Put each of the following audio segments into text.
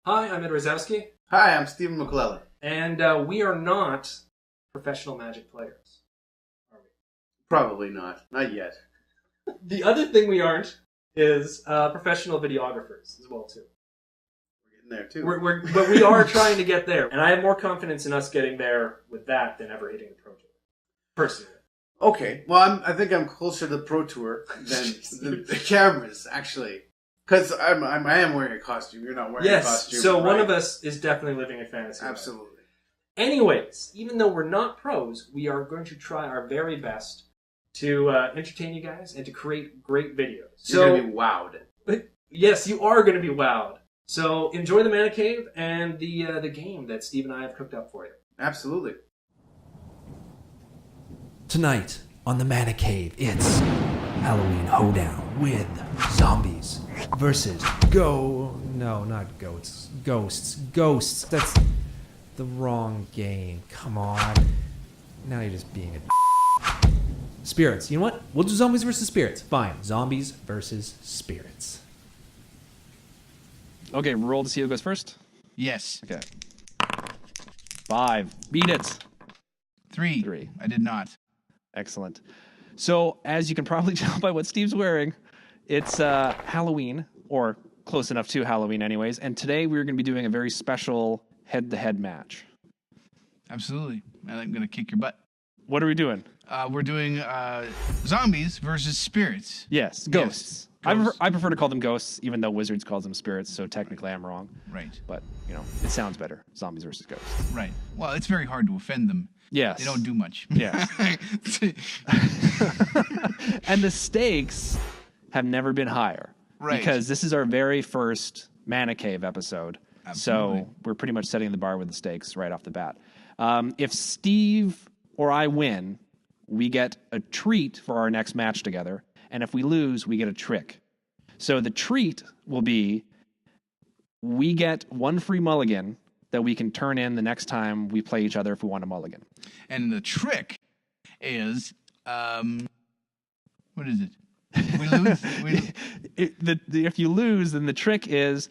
Hi, I'm Ed Rozowski. Hi, I'm Stephen McClellan. And we are not professional Magic players, are we? Probably not. Not yet. The other thing we aren't is professional videographers as well, too. We're getting there, too. But we are trying to get there. And I have more confidence in us getting there with that than ever hitting the Pro Tour. Personally. Okay. Well, I think I'm closer to the Pro Tour than the cameras, actually. Because I am wearing a costume. You're not wearing a costume. Yes, so right? one of us is definitely living a fantasy life. Absolutely. Anyways, even though we're not pros, we are going to try our very best to entertain you guys and to create great videos. You're going to be wowed. Yes, you are going to be wowed. So enjoy the Mana Cave and the game that Steve and I have cooked up for you. Absolutely. Tonight on the Mana Cave, it's Halloween Hoedown with zombies versus not goats. Ghosts. That's the wrong game. Come on. Now you're just being a spirits. You know what? We'll do zombies versus spirits. Fine. Zombies versus spirits. Okay, roll to see who goes first. Yes. Okay. 5. Beat it. 3. I did not. Excellent. So, as you can probably tell by what Steve's wearing, it's Halloween, or close enough to Halloween anyways, and today we're going to be doing a very special head-to-head match. Absolutely. I'm going to kick your butt. What are we doing? We're doing zombies versus spirits. Yes, ghosts. I prefer to call them ghosts, even though Wizards calls them spirits, so technically I'm wrong. Right. But, it sounds better. Zombies versus ghosts. Right. Well, it's very hard to offend them. Yes. They don't do much. Yes. And the stakes have never been higher. Right. Because this is our very first Mana Cave episode. Absolutely. So we're pretty much setting the bar with the stakes right off the bat. If Steve or I win, we get a treat for our next match together. And if we lose, we get a trick. So the treat will be we get one free mulligan that we can turn in the next time we play each other if we want a mulligan. And the trick is, what is it? We lose. If you lose, then the trick is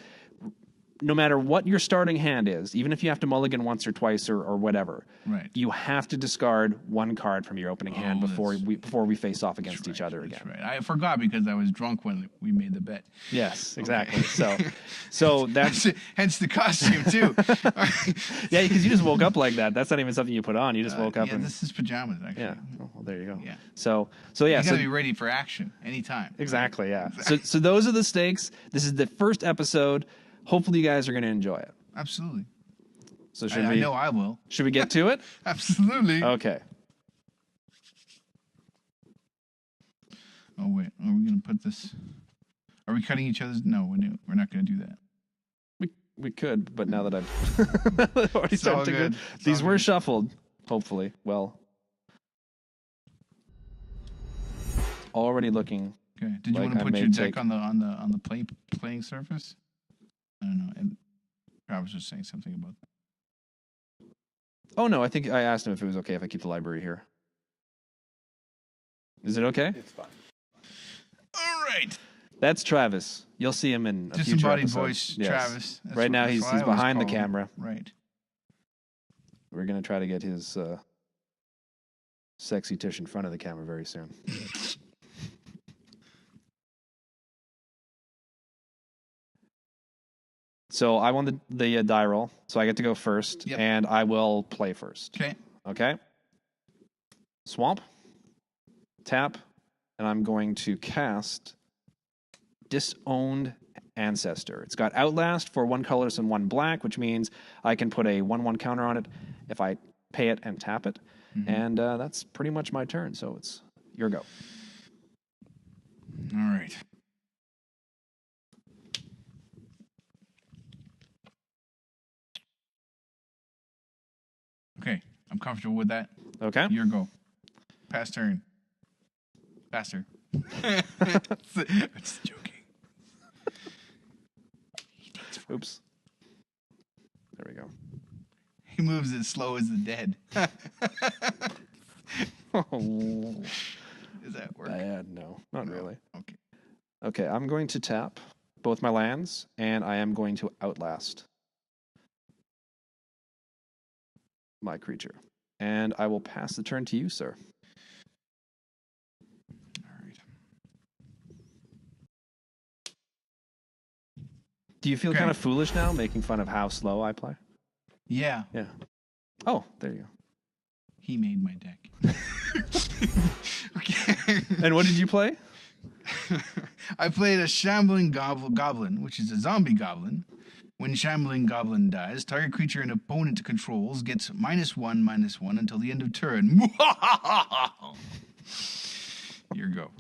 no matter what your starting hand is, even if you have to mulligan once or twice or whatever, right, you have to discard one card from your opening hand before we face off against each other again. Right. I forgot because I was drunk when we made the bet. Yes, exactly. Okay. So that's hence the costume too. Yeah, because you just woke up like that. That's not even something you put on. You just woke up. Yeah, this is pajamas actually. Yeah. Oh, well, there you go. Yeah. So yeah. You gotta be ready for action anytime. Exactly. Right? Yeah. Exactly. So those are the stakes. This is the first episode. Hopefully, you guys are going to enjoy it. Absolutely. So I know I will. Should we get to it? Absolutely. Okay. Oh wait, are we going to put this? Are we cutting each other's? No, we're not going to do that. We could, but now that I've already started to go, these were shuffled. Hopefully, well, already looking. Okay. Did you like want to I put may your deck take- on the playing surface? I don't know. I was just saying something about that. Oh no, I think I asked him if it was okay if I keep the library here. Is it okay? It's fine. All right. That's Travis. You'll see him in a future Disembodied episode. voice, Yes. Travis. Right now that's he's what I always behind the call him. camera. Right. We're gonna try to get his sexy tush in front of the camera very soon. So I won the die roll, so I get to go first, Yep. and I will play first. Okay. Okay. Swamp. Tap, and I'm going to cast Disowned Ancestor. It's got Outlast for 1 colorless and 1 black, which means I can put a 1/1 counter on it if I pay it and tap it. Mm-hmm. And that's pretty much my turn, so it's your go. All right. Okay, I'm comfortable with that. Okay. Your go. Pass turn. Faster. It's joking. Oops. There we go. He moves as slow as the dead. Oh, Does that work? no, not really. Okay. Okay, I'm going to tap both my lands, and I am going to Outlast my creature. And I will pass the turn to you, sir. All right. Do you feel Okay. kind of foolish now, making fun of how slow I play? Yeah. Yeah. Oh, there you go. He made my deck. Okay. And what did you play? I played a Shambling Goblin, which is a zombie goblin. When Shambling Goblin dies, target creature an opponent controls gets -1/-1 until the end of turn. Here you go.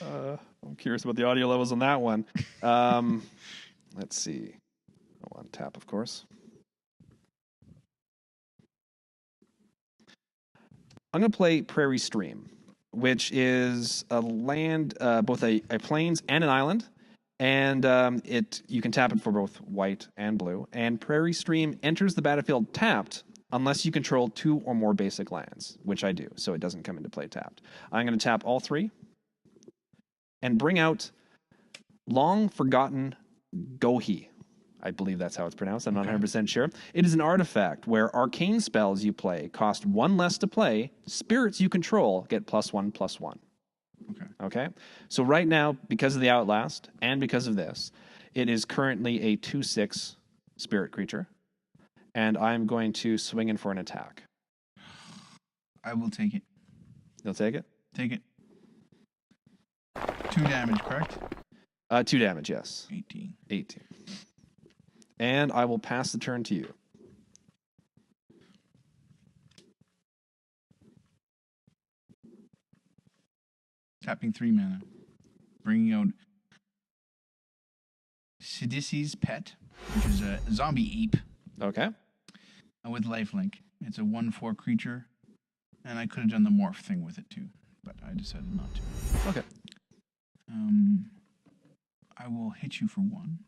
I'm curious about the audio levels on that one. Let's see. Oh, on tap, of course. I'm going to play Prairie Stream, which is a land, both a plains and an island. And you can tap it for both white and blue. And Prairie Stream enters the battlefield tapped unless you control 2 or more basic lands, which I do, so it doesn't come into play tapped. I'm going to tap all 3 and bring out Long Forgotten Gohi. I believe that's how it's pronounced. I'm not 100% sure. It is an artifact where arcane spells you play cost 1 less to play. Spirits you control get +1/+1. Okay. So right now, because of the Outlast and because of this, it is currently a 2/6 spirit creature. And I'm going to swing in for an attack. I will take it. You'll take it? Take it. 2 damage, correct? 2 damage, yes. 18. 18. And I will pass the turn to you. Tapping 3 mana. Bringing out Sidisi's Pet, which is a zombie ape Okay. with lifelink. It's a 1/4 creature, and I could have done the morph thing with it too, but I decided not to. Okay. I will hit you for 1,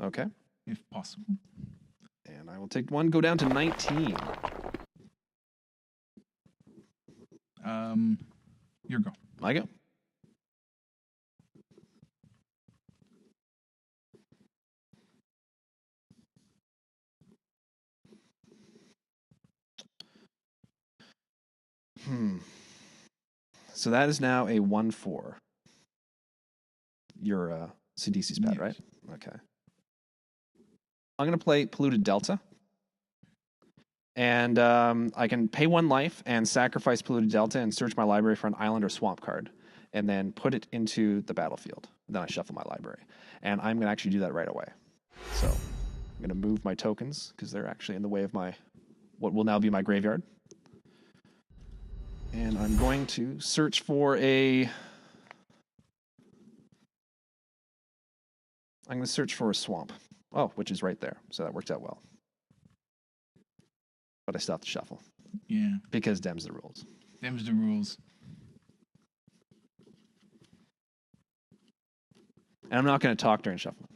Okay. if possible. And I will take 1, go down to 19. Your go. I go. So that is now a 1/4. You're Sidisi's pet, Yes. right? Okay. I'm going to play Polluted Delta. And I can pay 1 life and sacrifice Polluted Delta and search my library for an island or swamp card. And then put it into the battlefield. Then I shuffle my library. And I'm going to actually do that right away. So I'm going to move my tokens because they're actually in the way of what will now be my graveyard. And I'm going to search for a swamp. Oh, which is right there. So that worked out well. But I still have to shuffle. Yeah. Because them's the rules. Them's the rules. And I'm not going to talk during shuffling.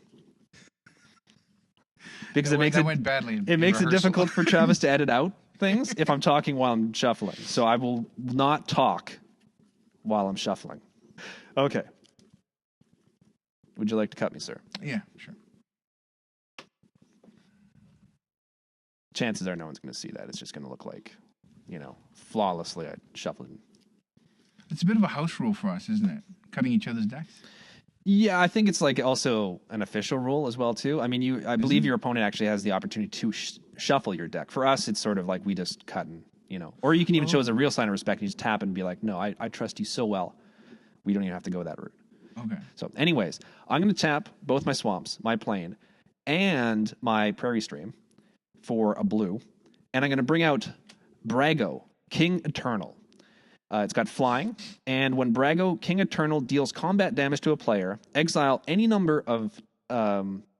Because That went badly. It makes it difficult for Travis to edit out things if I'm talking while I'm shuffling. So I will not talk while I'm shuffling. Okay. Would you like to cut me, sir? Yeah, sure. Chances are no one's going to see that. It's just going to look like, flawlessly I shuffled. It's a bit of a house rule for us, isn't it? Cutting each other's decks. Yeah, I think it's like also an official rule as well too. I mean, I believe your opponent actually has the opportunity to shuffle your deck. For us, it's sort of like we just cut and or you can even show us a real sign of respect and you just tap and be like, no, I trust you so well. We don't even have to go that route. Okay. So, anyways, I'm going to tap both my swamps, my plain, and my prairie stream for a blue, and I'm going to bring out Brago, King Eternal. It's got flying, and when Brago, King Eternal, deals combat damage to a player, exile any number of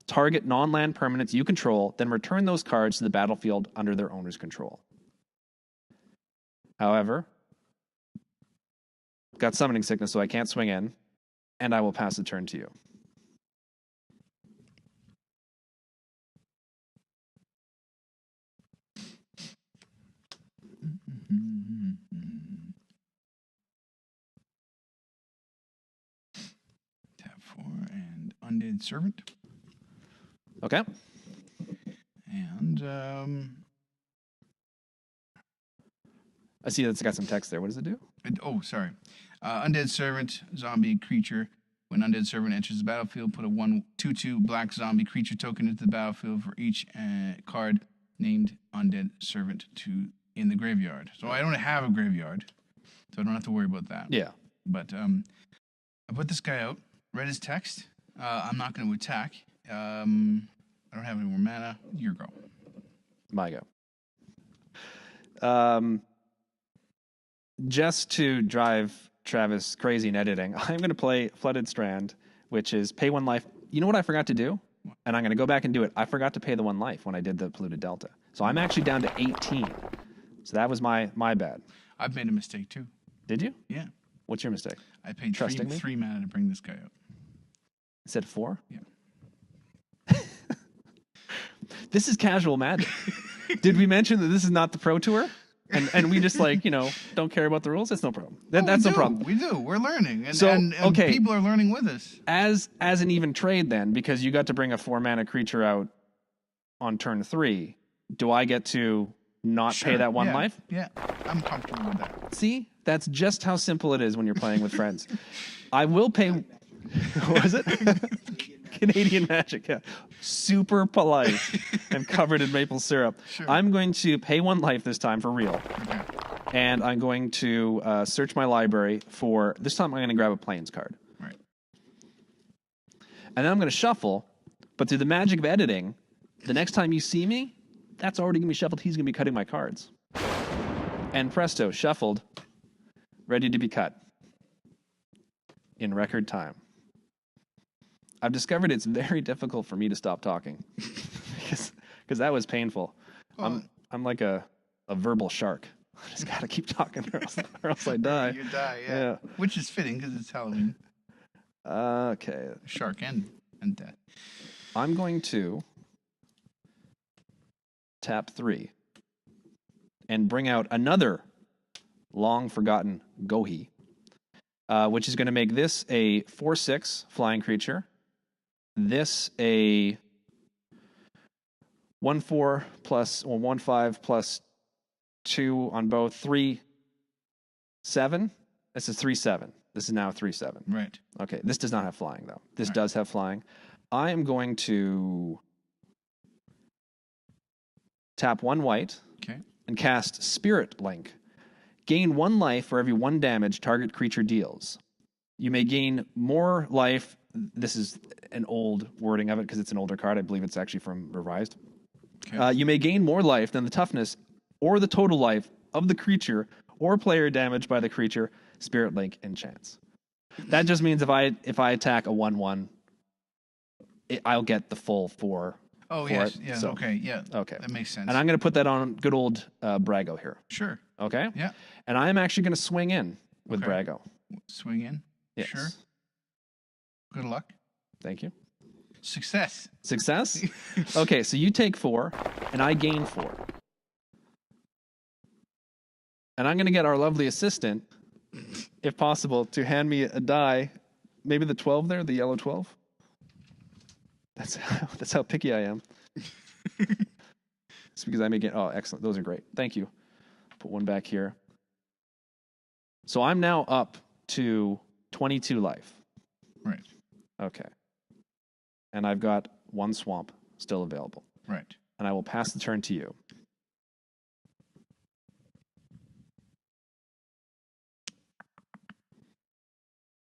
target non-land permanents you control, then return those cards to the battlefield under their owner's control. However, got summoning sickness, so I can't swing in, and I will pass the turn to you. Tap 4 and Undead Servant. Okay. And I see that's got some text there. What does it do? sorry. Undead Servant, zombie creature. When Undead Servant enters the battlefield, put a 1/2/2 black zombie creature token into the battlefield for each card named Undead Servant in the graveyard. So I don't have a graveyard, so I don't have to worry about that. Yeah. But I put this guy out, read his text. I'm not going to attack. I don't have any more mana. Your go. My go. Just to drive Travis crazy in editing, I'm going to play Flooded Strand, which is pay 1 life. You know what I forgot to do? And I'm going to go back and do it. I forgot to pay the 1 life when I did the Polluted Delta. So I'm actually down to 18. So that was my bad. I've made a mistake too. Did you? Yeah. What's your mistake? I paid Trusting me? 3 mana to bring this guy out. It said 4? Yeah. This is casual magic. Did we mention that this is not the Pro Tour? And we just don't care about the rules? That's no problem. That's no problem. We do. We're learning. And, So, and okay. people are learning with us. As an even trade then, because you got to bring a 4 mana creature out on turn 3, do I get to not pay that 1 life? Yeah, I'm comfortable with that. See? That's just how simple it is when you're playing with friends. I will pay... What was it? Canadian Magic, yeah. Super polite and covered in maple syrup. Sure. I'm going to pay 1 life this time for real. Okay. And I'm going to search my library for... This time I'm going to grab a Plains card. Right. And then I'm going to shuffle, but through the magic of editing, the next time you see me, that's already going to be shuffled. He's going to be cutting my cards. And presto, shuffled, ready to be cut in record time. I've discovered it's very difficult for me to stop talking because that was painful. Well, I'm like a verbal shark. I just got to keep talking or else I die. You die, yeah. Yeah. Which is fitting because it's Halloween. Okay. Shark and death. I'm going to tap 3 and bring out another long-forgotten Gohi, which is going to make this a 4/6 flying creature. This a 1/4 plus, or 1/5 plus 2 on both. 3/7. This is 3/7. This is now 3/7. Right. Okay, this does not have flying, though. This Right. does have flying. I am going to tap 1 white Okay. and cast Spirit Link. Gain 1 life for every 1 damage target creature deals. You may gain more life. This is an old wording of it because it's an older card. I believe it's actually from Revised. Okay. You may gain more life than the toughness or the total life of the creature or player damaged by the creature Spirit Link enchants. That just means if I attack a 1/1, I'll get the full 4. Oh, for yes. it. Yeah. So- Okay. Yeah. Okay. That makes sense. And I'm going to put that on good old Brago here. Sure. Okay? Yeah. And I am actually going to swing in with Okay. Brago. Swing in. Yes. Sure. Good luck. Thank you. Success. Success? Okay, so you take 4, and I gain 4. And I'm going to get our lovely assistant, if possible, to hand me a die. Maybe the 12 there, the yellow 12. That's how picky I am. It's because I may get... Oh, excellent. Those are great. Thank you. Put one back here. So I'm now up to 22 life. Right. Okay. And I've got 1 swamp still available. Right. And I will pass the turn to you.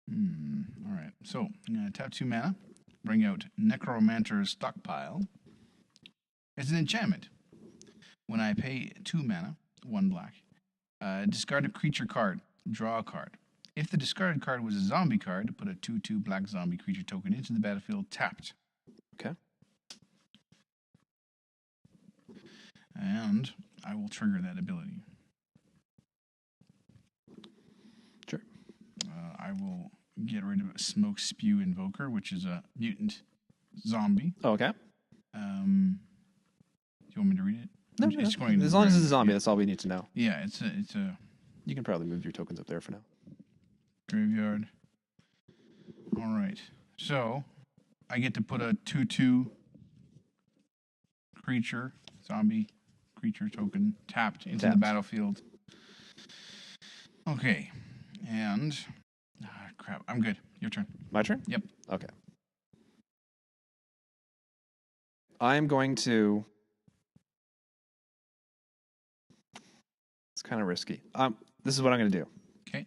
All right. So I'm going to tap 2 mana, bring out Necromancer's Stockpile. It's an enchantment. When I pay 2 mana, 1 black, discard a creature card, draw a card. If the discarded card was a zombie card, put a 2/2 black zombie creature token into the battlefield tapped. Okay. And I will trigger that ability. Sure. I will get rid of Smoke Spew Invoker, which is a mutant zombie. Okay. Do you want me to read it? No, It's no. going As long as it's a zombie, yeah. that's all we need to know. Yeah, it's a You can probably move your tokens up there for now. graveyard. All right. So I get to put a 2/2 creature, zombie creature token, tapped into the Tapped. battlefield. Okay. And... crap. I'm good. Your turn. My turn? Yep. Okay. I'm going to... It's kind of risky. This is what I'm going to do. Okay.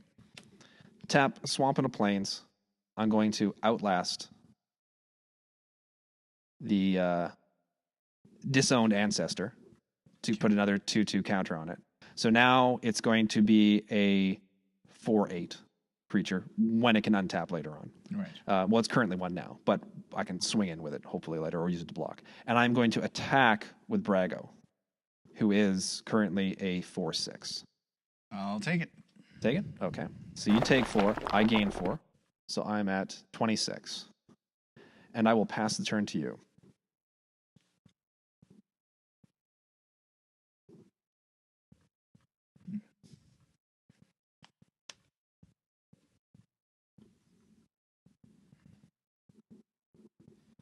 Tap a swamp and a plains. I'm going to outlast the disowned ancestor to put another 2/2 counter on it. So now it's going to be a 4/8 creature when it can untap later on. Right. Well, it's currently 1 now, but I can swing in with it hopefully later or use it to block. And I'm going to attack with Brago, who is currently a 4/6. I'll take it. Take it? Okay. So you take 4, I gain 4. So I'm at 26. And I will pass the turn to you.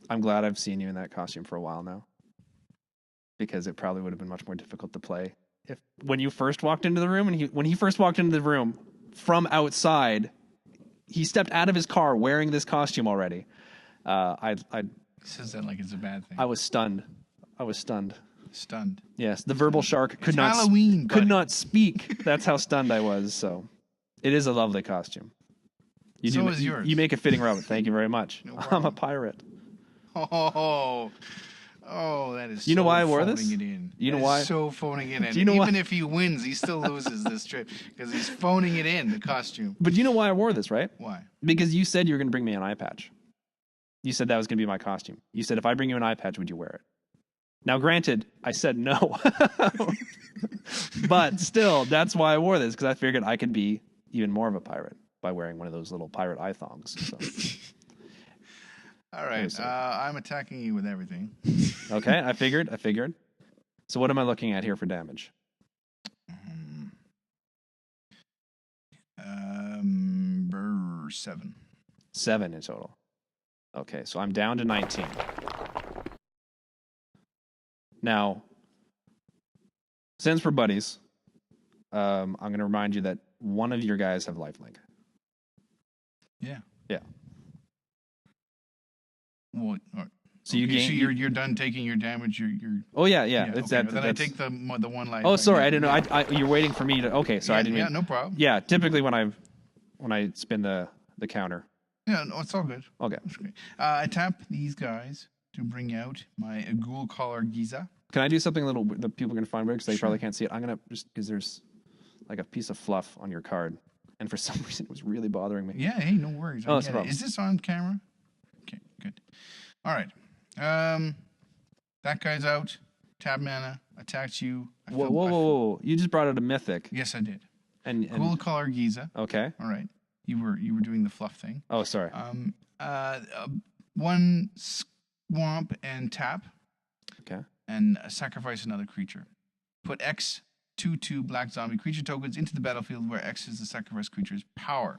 I'm glad I've seen you in that costume for a while now, because it probably would have been much more difficult to play if when you first walked into the room. And when he first walked into the room from outside, he stepped out of his car wearing this costume already. I Says that like it's a bad thing. I was stunned. Stunned. Yes, the verbal shark could It's not Halloween, could buddy. not speak. That's how stunned I was. So, it is a lovely costume. So is yours. You make a fitting robe. Thank you very much. No I'm a problem. pirate. Oh, that is. You know so why I wore phoning this? It in. You know That is why? So phoning it in. Do you know Even why? if he wins, he still loses this trip because he's phoning it in. The costume. But you know why I wore this, right? Why? Because you said you were going to bring me an eye patch. You said that was going to be my costume. You said if I bring you an eye patch, would you wear it? Now, granted, I said no. But still, that's why I wore this, because I figured I could be even more of a pirate by wearing one of those little pirate eye thongs. So. All right. I'm attacking you with everything. Okay, I figured. So what am I looking at here for damage? 7. 7 in total. Okay, so I'm down to 19. Now, since we're buddies, I'm going to remind you that one of your guys have lifelink. Yeah. Yeah. Well, all right. So you gain. So you're done taking your damage. You're. Oh yeah. Okay. It's Then I that's- take the one life. Oh, sorry, I didn't know. You're waiting for me to. Okay, sorry, I didn't. Yeah, mean, no problem. Yeah, typically when I spin the counter. Yeah, no, it's all good. Okay. That's great. I tap these guys to bring out my Ghoul Collar Giza. Can I do something a little that people can find weird because they Sure. probably can't see it? I'm gonna just because there's like a piece of fluff on your card, and for some reason it was really bothering me. Yeah, hey, no worries. Oh, I that's get no it. problem. Is this on camera? Okay, good. All right. That guy's out. Tab mana attacks you. Whoa! You just brought out a mythic, Yes, I did. and Ghoul Collar Giza. okay. All right. You were doing the fluff thing. Oh, sorry. One swamp and tap, Okay. and sacrifice another creature. Put X 2/2 black zombie creature tokens into the battlefield where X is the sacrificed creature's power.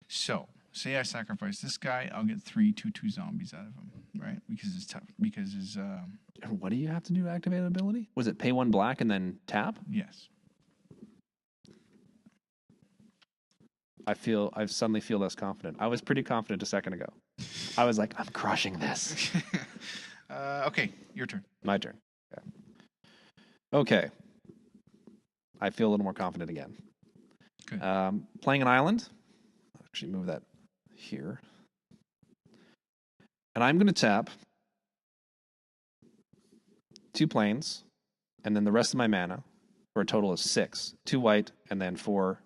So, say I sacrifice this guy, I'll get 3 2/2 zombies out of him, right? Because it's tough. Because it's And what do you have to do to activate an ability? Was it pay 1 black and then tap? yes. I suddenly feel less confident. I was pretty confident a second ago. I was like, I'm crushing this. Okay, your turn. My turn. Okay. I feel a little more confident again. Good. Playing an island. I'll actually move that here. And I'm going to tap 2 planes, and then the rest of my mana, for a total of 6. 2 white, and then 4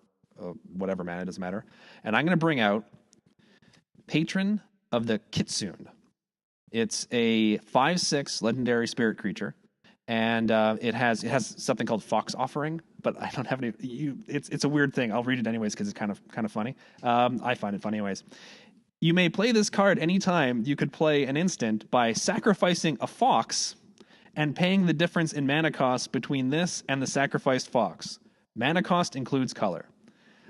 whatever mana, it doesn't matter. And I'm going to bring out Patron of the Kitsune. It's a 5/6 legendary spirit creature, and it has something called Fox Offering, but I don't have any. It's a weird thing. I'll read it anyways because it's kind of funny. I find it funny anyways. You may play this card anytime you could play an instant by sacrificing a fox and paying the difference in mana cost between this and the sacrificed fox. Mana cost includes color.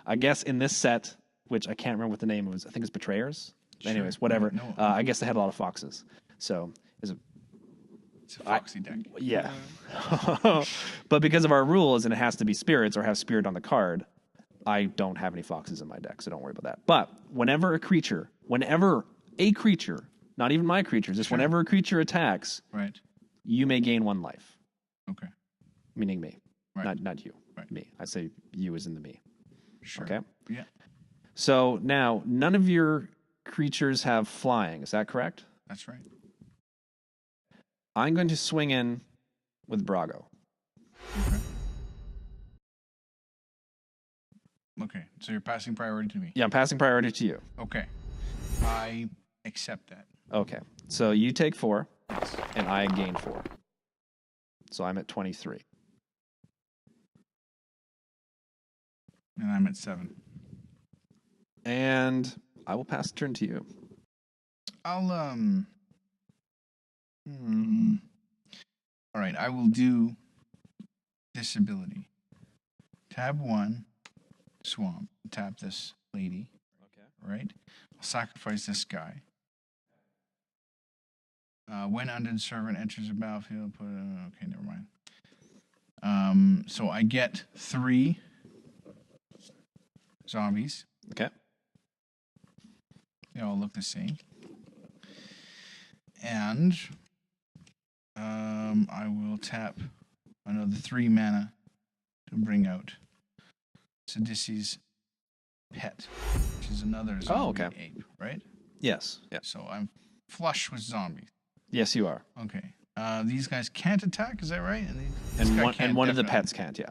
I guess in this set, which I can't remember what the name was, I think it's Betrayers. Sure. Anyways, whatever. No. I guess they had a lot of foxes. So, is it It's a foxy deck. Yeah. But because of our rules and it has to be spirits or have spirit on the card, I don't have any foxes in my deck, so don't worry about that. But whenever a creature, not even my creature, just whenever a creature attacks, Right. you may gain 1 life. Okay. Meaning me. Right. Not you. Right. Me. I say you as in the me. Sure. Okay? Yeah. So now, none of your creatures have flying. Is that correct? That's right. I'm going to swing in with Brago. Okay. Okay. So you're passing priority to me. Yeah, I'm passing priority to you. Okay. I accept that. Okay. So you take 4, and I gain 4. So I'm at 23. And I'm at 7. And I will pass the turn to you. I'll All right, I will do this ability. Tab 1, swamp. Tap this lady. Okay. Right? I'll sacrifice this guy. When undead servant enters the battlefield, put okay, never mind. So I get 3 zombies. Okay. They all look the same. And I will tap another 3 mana to bring out Sidisi's pet, which is another zombie ape, right? Yes. Yeah. So I'm flush with zombies. Yes, you are. Okay. These guys can't attack, is that right? And one of the pets can't, yeah.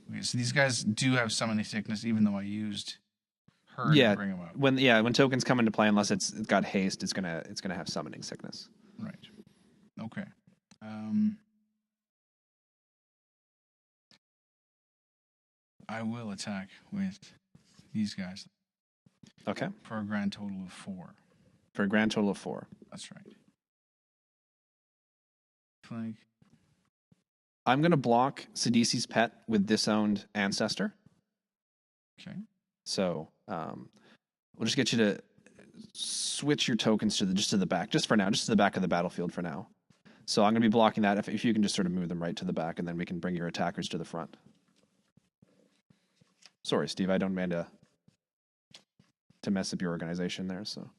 Okay, so these guys do have summoning sickness, even though I used her Yeah. to bring them out. When tokens come into play, unless it's got haste, it's gonna have summoning sickness. Right. Okay. I will attack with these guys Okay. for a grand total of 4. For a grand total of 4. That's right. Flank. I'm gonna block Sidisi's pet with disowned ancestor. Okay. So we'll just get you to switch your tokens to the back, just for now, just to the back of the battlefield for now. So I'm going to be blocking that. If you can just sort of move them right to the back, and then we can bring your attackers to the front. Sorry, Steve, I don't mean to mess up your organization there. So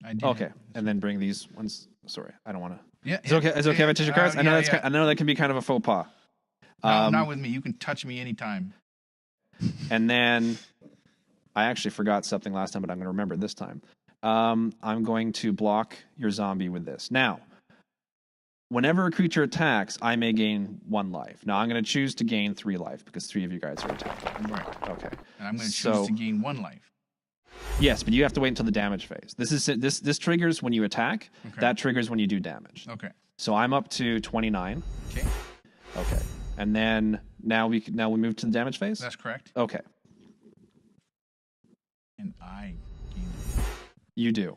I did. okay, and then bring these ones. Sorry, I don't want to. Yeah. Is it okay? Is it okay if I touch your cards? I know I know that can be kind of a faux pas. No, not with me. You can touch me anytime. And then I actually forgot something last time, but I'm going to remember it this time. I'm going to block your zombie with this. Now, whenever a creature attacks, I may gain 1 life. Now, I'm going to choose to gain 3 life because 3 of you guys are attacking. Right. Okay. And I'm going to choose to gain 1 life. Yes, but you have to wait until the damage phase. This triggers when you attack. Okay. That triggers when you do damage. Okay. So I'm up to 29. Okay. Okay. And then now we move to the damage phase? That's correct. Okay. And I gain. You do.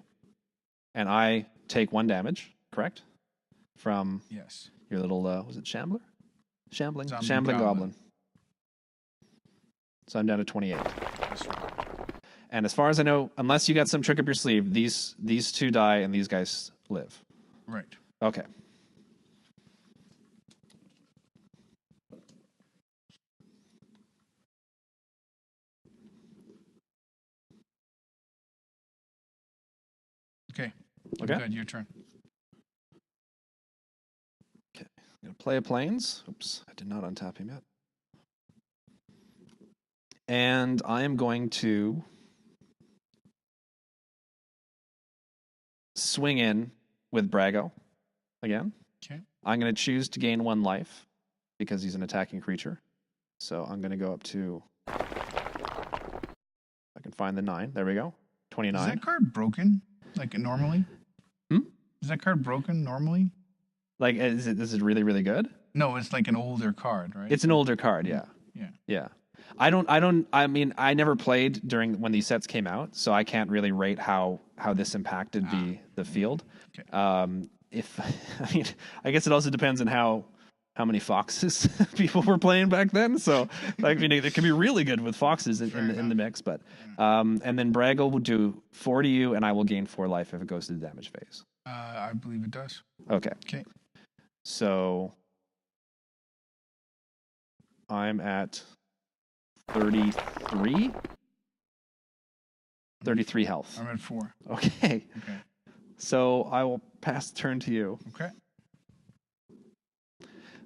And I take 1 damage, correct? From Yes. your little, was it Shambler? Shambling Goblin. Goblin. So I'm down to 28. That's right. And as far as I know, unless you got some trick up your sleeve, these 2 die and these guys live. Right. Okay. Okay. Okay. Good. Your turn. Okay. I'm going to play a Plains. Oops, I did not untap him yet. And I am going to swing in with Brago again. Okay. I'm going to choose to gain 1 life because he's an attacking creature. So I'm going to go up to, I can find the 9. There we go. 29. Is that card broken? Like normally? Is that card broken normally? Like, is it really, really good? No, it's like an older card, right? It's an older card, yeah. Yeah. Yeah. I mean, I never played during when these sets came out, so I can't really rate how this impacted the field. Okay. I guess it also depends on how many foxes people were playing back then. So, like, I mean, it can be really good with foxes in the mix, but and then Braggle will do 4 to you, and I will gain 4 life if it goes to the damage phase. I believe it does. Okay. Okay. So I'm at 33? 33 health. I'm at 4. Okay. Okay. So I will pass the turn to you. Okay.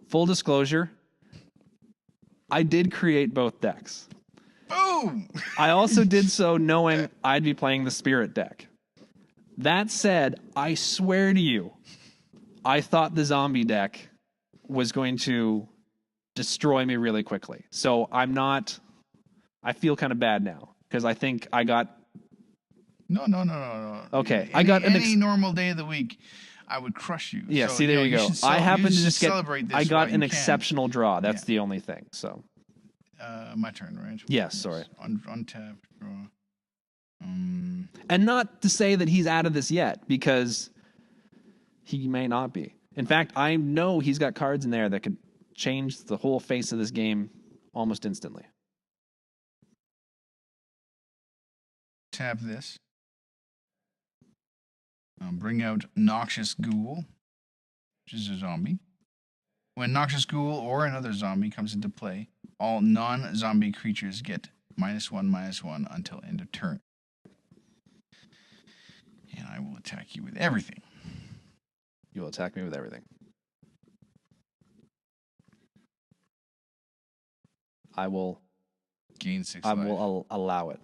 Full disclosure, I did create both decks. Boom! I also did so knowing I'd be playing the Spirit deck. That said, I swear to you, I thought the zombie deck was going to destroy me really quickly. So I feel kind of bad now because I think I got... No. Okay. Any normal day of the week, I would crush you. Yeah, So, see, there you go. I happen to just get... celebrate this I got while an you can. exceptional draw. That's the only thing. So My turn, right? yes, sorry. Untap, draw. And not to say that he's out of this yet, because he may not be. In fact, I know he's got cards in there that could change the whole face of this game almost instantly. Tap this. Bring out Noxious Ghoul, which is a zombie. When Noxious Ghoul or another zombie comes into play, all non-zombie creatures get -1/-1 until end of turn. And I will attack you with everything. You will attack me with everything. I will Gain 6 I life. will allow it.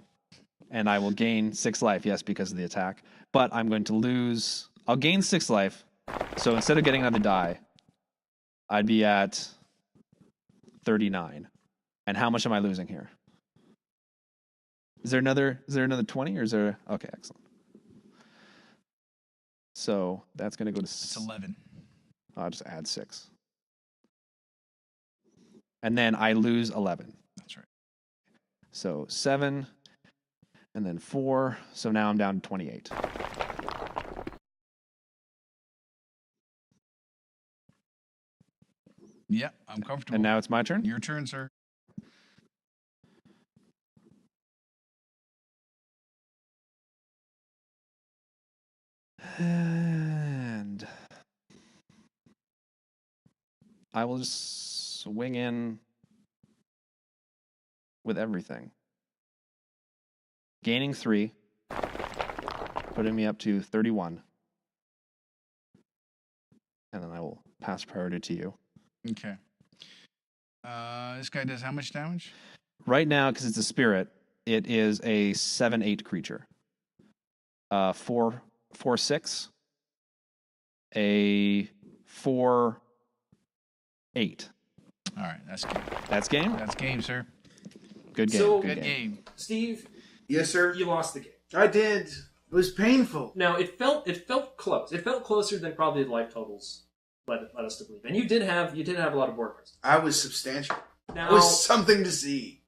And I will gain 6 life, yes, because of the attack. But I'm going to lose... I'll gain 6 life. So instead of getting another die, I'd be at 39. And how much am I losing here? Is there another 20 or is there... Okay, excellent. So that's going to go to... It's 11. I'll just add 6. And then I lose 11. That's right. So 7, and then 4. So now I'm down to 28. Yeah, I'm comfortable. And now it's my turn? Your turn, sir. And I will just swing in with everything. Gaining 3, putting me up to 31. And then I will pass priority to you. Okay. This guy does how much damage? Right now, because it's a spirit, it is a 7/8 creature. 4/6. A 4/8. All right, that's game. That's game? That's game, sir. Good game. So- Good game. Steve, Yes, sir. you lost the game. I did. It was painful. Now it felt close. It felt closer than probably the life totals led us to believe. And you did have a lot of board cards. I was substantial. Now It was something to see.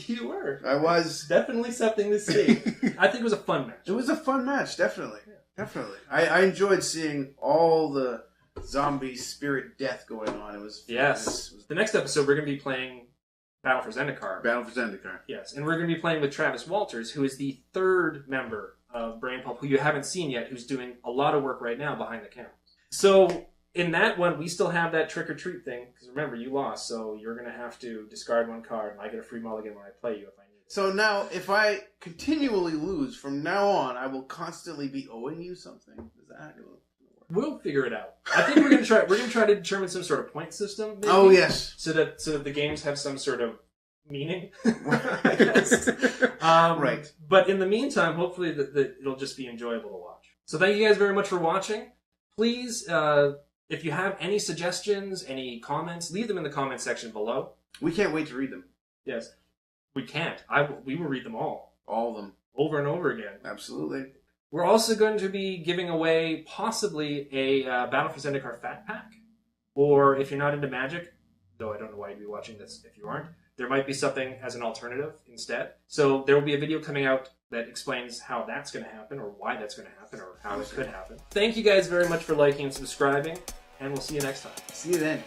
you were I was. definitely something to see. I think it was a fun match. It was a fun match, definitely. Definitely. I enjoyed seeing all the zombie spirit death going on. It was Yes. it was The next episode we're going to be playing Battle for Zendikar. Battle for Zendikar. Yes, and we're going to be playing with Travis Walters, who is the third member of Brain Pulp, who you haven't seen yet, who's doing a lot of work right now behind the camera. So in that one, we still have that trick or treat thing, because remember, you lost, so you're going to have to discard one card, and I get a free mulligan when I play you if I need it. So now, if I continually lose from now on, I will constantly be owing you something. Is that how it work? We'll figure it out. I think we're going to try. We're going to try to determine some sort of point system. Maybe, Oh yes. so that the games have some sort of meaning. I guess. Right. But in the meantime, hopefully it'll just be enjoyable to watch. So thank you guys very much for watching. Please, if you have any suggestions, any comments, leave them in the comment section below. We can't wait to read them. Yes, we can't. We will read them all All of them. over and over again. Absolutely. We're also going to be giving away possibly a Battle for Zendikar Fat Pack. Or if you're not into Magic, though I don't know why you'd be watching this if you aren't, there might be something as an alternative instead. So there will be a video coming out that explains how that's going to happen, or why that's going to happen, or how it could happen. Thank you guys very much for liking and subscribing, and we'll see you next time. See you then.